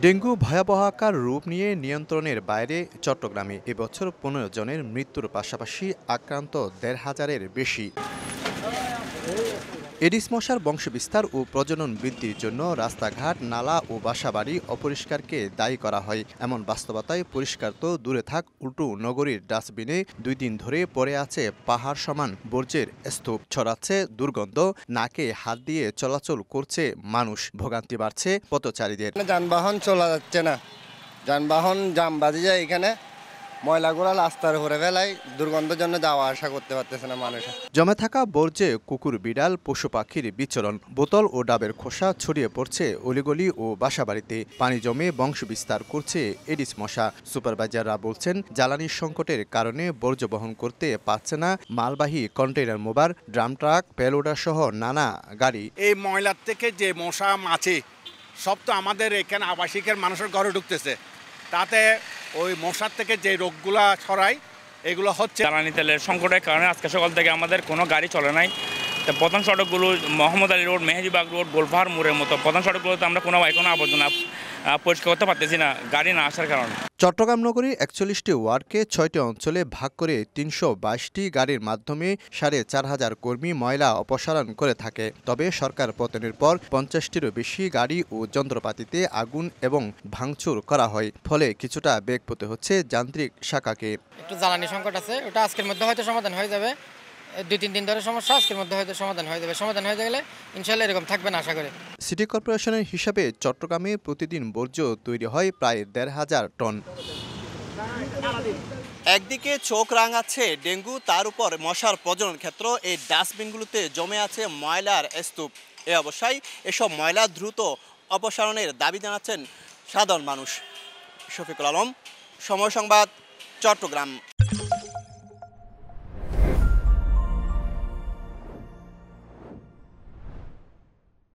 Dengue ভয়াবহ আকার রূপ নিয়ে নিয়ন্ত্রণের বাইরে চট্টগ্রামে এবছর ১৫ জনের মৃত্যুর পাশাপাশি আক্রান্ত ১,৫০০-এর বেশি। এডিস মশার বংশবিস্তার ও প্রজনন বৃদ্ধির জন্য রাস্তাঘাট, নালা ও বাসাবাড়ি অপরিষ্কারকে দায়ী করা হয়। এমন বাস্তবতায় পরিষ্কার তো দূরে থাক, উল্টো নগরীর ডাস্টবিনে ২ দিন ধরে পড়ে আছে পাহাড় সমান বর্জ্যের স্তূপ। ছড়াচ্ছে দুর্গন্ধ, নাকে হাত দিয়ে চলাচল করছে মানুষ। ভোগান্তি বাড়ছে পথচারীদের। যানবাহন চলা যাচ্ছে না, যানবাহন জাম বাজে যায়। এখানে ময়লাগুলো রাস্তার উপরে ফেলায়, দুর্গন্ধের জন্য যাওয়া আসা করতে পারতেছে না মানুষ। জমে থাকা বর্জ্যে কুকুর, বিড়াল, পশু পাখির বিচরণ, বোতল ও ডাবের খোসা ছড়িয়ে পড়ছে অলিগলি ও বাসাবাড়িতে। পানি জমে বংশ বিস্তার করছে এডিস মশা। সুপারভাইজাররা বলছেন, জ্বালানির সংকটের কারণে বর্জ্য বহন করতে পারছে না মালবাহী কন্টেইনার মোবার, ড্রাম ট্রাক, পেলোডার সহ নানা গাড়ি। এই ময়লার থেকে যে মশা মাছি সব তো আমাদের এখানে আবাসিকের মানুষের ঘরে ঢুকতেছে, তাতে ওই মশার থেকে যে রোগগুলা ছড়ায় এগুলো হচ্ছে। জ্বালানি তেলের সংকটের কারণে আজকে সকাল থেকে আমাদের কোনো গাড়ি চলে নাই। তো প্রধান সড়কগুলো মোহাম্মদ আলী রোড, মেহেদিবাগ রোড, গোলপাহাড় মোড়ের মতো প্রধান সড়কগুলোতে আমরা কোনো আবর্জনা পরিষ্কার করতে পারতেছি না গাড়ি না আসার কারণে। চট্টগ্রাম নগরীর ৪১টি ওয়ার্ডকে ৬টি অঞ্চলে ভাগ করে ৩২২টি গাড়ির মাধ্যমে ৪,৫০০ কর্মী ময়লা অপসারণ করে থাকে। তবে সরকার পতনের পর ৫০টিরও বেশি গাড়ি ও যন্ত্রপাতিতে আগুন এবং ভাঙচুর করা হয়। ফলে কিছুটা বেগ পেতে হচ্ছে যান্ত্রিক শাখাকে। একটু জ্বালানি সংকট আছে, ওটা আজকের মধ্যে হয়তো সমাধান হয়ে যাবে। ২-৩ দিন ধরে সমস্যা, আজকের মধ্যে হয়তো সমাধান হয়ে যাবে। সমাধান হয়ে গেলে ইনশাআল্লাহ এরকম থাকবে না আশা করি। সিটি কর্পোরেশনের হিসাবে চট্টগ্রামে প্রতিদিন বর্জ্য তৈরি হয় প্রায় ১,৫০০ টন। একদিকে চোখ রাঙাচ্ছে ডেঙ্গু, তার উপর মশার প্রজনন ক্ষেত্র। এই ডাস্টবিনগুলোতে জমে আছে ময়লার স্তূপ। এ অবস্থায় এসব ময়লা দ্রুত অপসারণের দাবি জানাচ্ছেন সাধারণ মানুষ। শফিকুল আলম, সময় সংবাদ, চট্টগ্রাম।